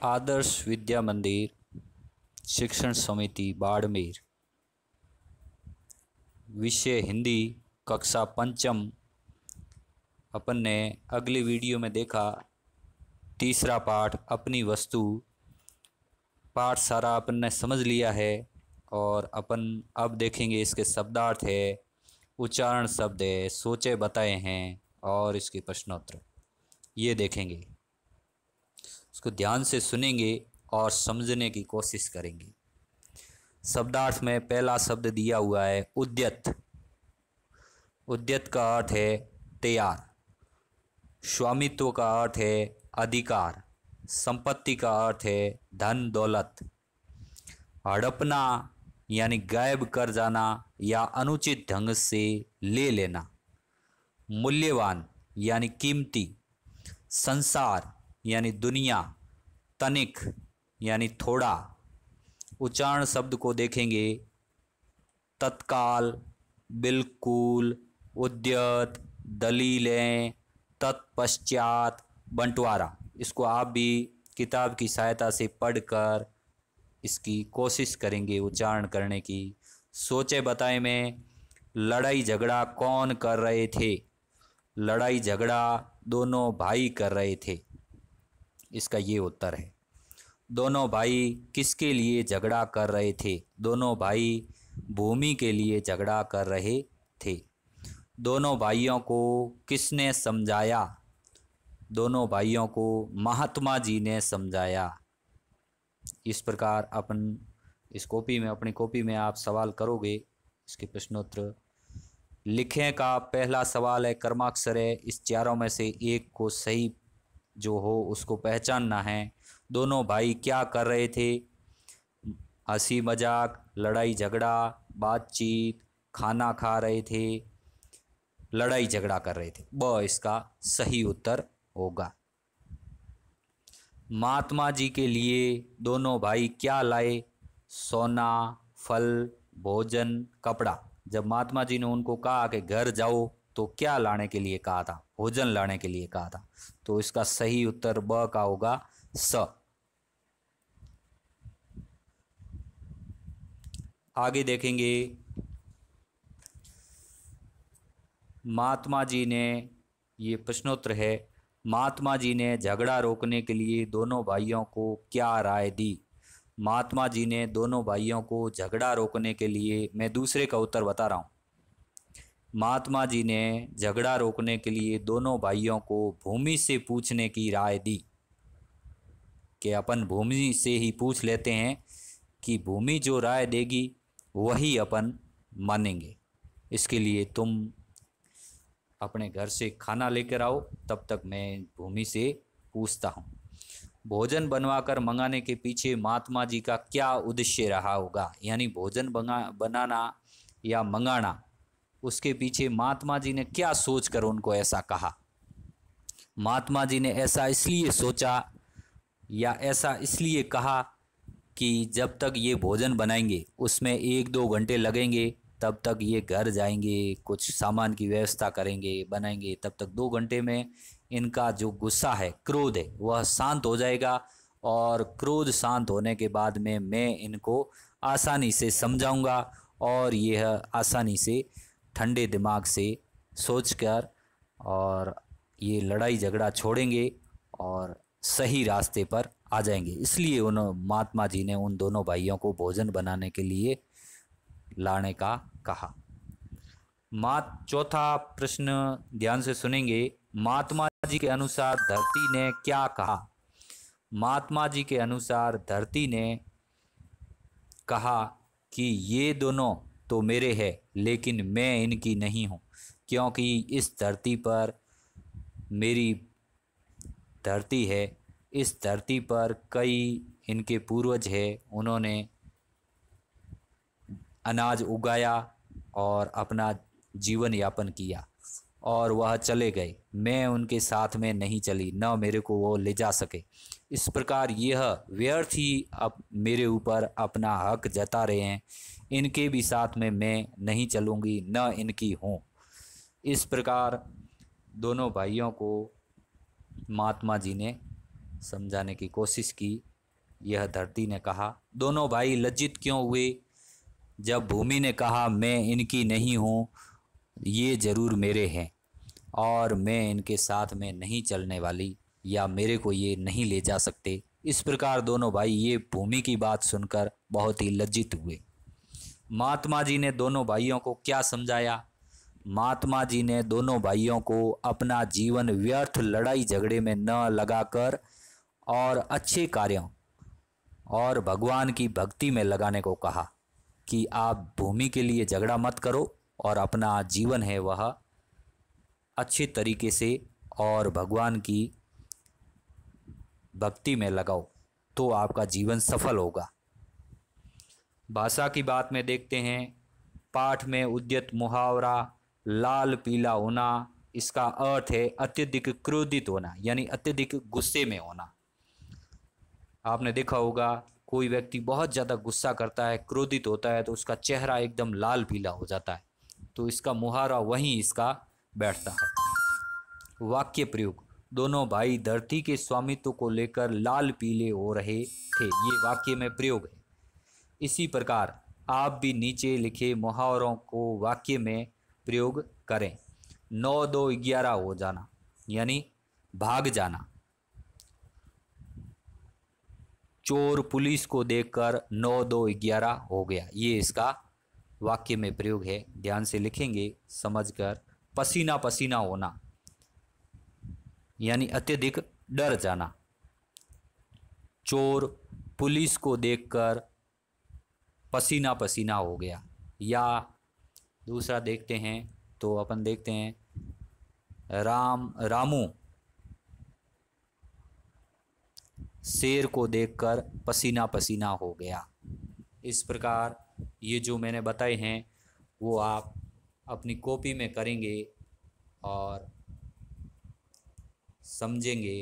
आदर्श विद्या मंदिर शिक्षण समिति बाड़मेर। विषय हिंदी, कक्षा पंचम। अपन ने अगली वीडियो में देखा तीसरा पाठ अपनी वस्तु। पाठ सारा अपन ने समझ लिया है और अपन अब देखेंगे इसके शब्दार्थ है, उच्चारण शब्द है, सोचे बताए हैं और इसके प्रश्नोत्तर ये देखेंगे। इसको ध्यान से सुनेंगे और समझने की कोशिश करेंगे। शब्दार्थ में पहला शब्द दिया हुआ है उद्यत। उद्यत का अर्थ है तैयार। स्वामित्व का अर्थ है अधिकार। संपत्ति का अर्थ है धन दौलत। हड़पना यानी गायब कर जाना या अनुचित ढंग से ले लेना। मूल्यवान यानी कीमती। संसार यानी दुनिया। तनिक यानी थोड़ा। उच्चारण शब्द को देखेंगे तत्काल, बिल्कुल, उद्यत, दलीलें, तत्पश्चात, बंटवारा। इसको आप भी किताब की सहायता से पढ़कर इसकी कोशिश करेंगे उच्चारण करने की। सोचे बताए में लड़ाई झगड़ा कौन कर रहे थे? लड़ाई झगड़ा दोनों भाई कर रहे थे। इसका ये उत्तर है। दोनों भाई किसके लिए झगड़ा कर रहे थे? दोनों भाई भूमि के लिए झगड़ा कर रहे थे। दोनों भाइयों को किसने समझाया? दोनों भाइयों को महात्मा जी ने समझाया। इस प्रकार अपन इस कॉपी में, अपनी कॉपी में आप सवाल करोगे। इसके प्रश्नोत्तर लिखें का पहला सवाल है कर्माक्षर है। इस चारों में से एक को सही जो हो उसको पहचानना है। दोनों भाई क्या कर रहे थे? हंसी मजाक, लड़ाई झगड़ा, बातचीत, खाना खा रहे थे, लड़ाई झगड़ा कर रहे थे। ब इसका सही उत्तर होगा। महात्मा जी के लिए दोनों भाई क्या लाए? सोना, फल, भोजन, कपड़ा। जब महात्मा जी ने उनको कहा कि घर जाओ तो क्या लाने के लिए कहा था? भोजन लाने के लिए कहा था। तो इसका सही उत्तर ब का होगा स। आगे देखेंगे महात्मा जी ने, ये प्रश्नोत्तर है, महात्मा जी ने झगड़ा रोकने के लिए दोनों भाइयों को क्या राय दी? महात्मा जी ने दोनों भाइयों को झगड़ा रोकने के लिए, मैं दूसरे का उत्तर बता रहा हूँ। महात्मा जी ने झगड़ा रोकने के लिए दोनों भाइयों को भूमि से पूछने की राय दी कि अपन भूमि से ही पूछ लेते हैं कि भूमि जो राय देगी वही अपन मानेंगे। इसके लिए तुम अपने घर से खाना लेकर आओ, तब तक मैं भूमि से पूछता हूँ। भोजन बनवाकर मंगाने के पीछे महात्मा जी का क्या उद्देश्य रहा होगा? यानी भोजन बनाना या मंगाना, उसके पीछे महात्मा जी ने क्या सोचकर उनको ऐसा कहा? महात्मा जी ने ऐसा इसलिए सोचा या ऐसा इसलिए कहा कि जब तक ये भोजन बनाएंगे उसमें 1-2 घंटे लगेंगे, तब तक ये घर जाएंगे, कुछ सामान की व्यवस्था करेंगे, बनाएंगे, तब तक 2 घंटे में इनका जो गुस्सा है, क्रोध है, वह शांत हो जाएगा और क्रोध शांत होने के बाद में मैं इनको आसानी से समझाऊंगा और यह आसानी से ठंडे दिमाग से सोचकर और ये लड़ाई झगड़ा छोड़ेंगे और सही रास्ते पर आ जाएंगे। इसलिए महात्मा जी ने उन दोनों भाइयों को भोजन बनाने के लिए लाने का कहा। चौथा प्रश्न ध्यान से सुनेंगे। महात्मा जी के अनुसार धरती ने क्या कहा? महात्मा जी के अनुसार धरती ने कहा कि ये दोनों तो मेरे हैं लेकिन मैं इनकी नहीं हूँ, क्योंकि इस धरती पर मेरी धरती है। इस धरती पर कई इनके पूर्वज हैं, उन्होंने अनाज उगाया और अपना जीवन यापन किया और वह चले गए। मैं उनके साथ में नहीं चली, न मेरे को वो ले जा सके। इस प्रकार यह व्यर्थ ही अब मेरे ऊपर अपना हक जता रहे हैं। इनके भी साथ में मैं नहीं चलूँगी, न इनकी हूँ। इस प्रकार दोनों भाइयों को महात्मा जी ने समझाने की कोशिश की यह धरती ने कहा। दोनों भाई लज्जित क्यों हुए जब भूमि ने कहा, मैं इनकी नहीं हूँ, ये जरूर मेरे हैं और मैं इनके साथ में नहीं चलने वाली, या मेरे को ये नहीं ले जा सकते। इस प्रकार दोनों भाई ये भूमि की बात सुनकर बहुत ही लज्जित हुए। महात्मा जी ने दोनों भाइयों को क्या समझाया? महात्मा जी ने दोनों भाइयों को अपना जीवन व्यर्थ लड़ाई झगड़े में न लगाकर और अच्छे कार्यों और भगवान की भक्ति में लगाने को कहा कि आप भूमि के लिए झगड़ा मत करो और अपना जीवन है वह अच्छे तरीके से और भगवान की भक्ति में लगाओ, तो आपका जीवन सफल होगा। भाषा की बात में देखते हैं। पाठ में उद्यत मुहावरा लाल पीला होना, इसका अर्थ है अत्यधिक क्रोधित होना, यानी अत्यधिक गुस्से में होना। आपने देखा होगा कोई व्यक्ति बहुत ज़्यादा गुस्सा करता है, क्रोधित होता है, तो उसका चेहरा एकदम लाल पीला हो जाता है। तो इसका मुहावरा वहीं इसका बैठता है। वाक्य प्रयोग। दोनों भाई धरती के स्वामित्व को लेकर लाल पीले हो रहे थे, ये वाक्य में प्रयोग है। इसी प्रकार आप भी नीचे लिखे मुहावरों को वाक्य में प्रयोग करें। 9 2 11 हो जाना, यानी भाग जाना। चोर पुलिस को देखकर 9 2 11 हो गया, ये इसका वाक्य में प्रयोग है। ध्यान से लिखेंगे समझकर। पसीना पसीना होना, यानी अत्यधिक डर जाना। चोर पुलिस को देखकर पसीना पसीना हो गया। या दूसरा देखते हैं तो अपन देखते हैं रामू शेर को देखकर पसीना पसीना हो गया। इस प्रकार ये जो मैंने बताए हैं वो आप अपनी कॉपी में करेंगे और समझेंगे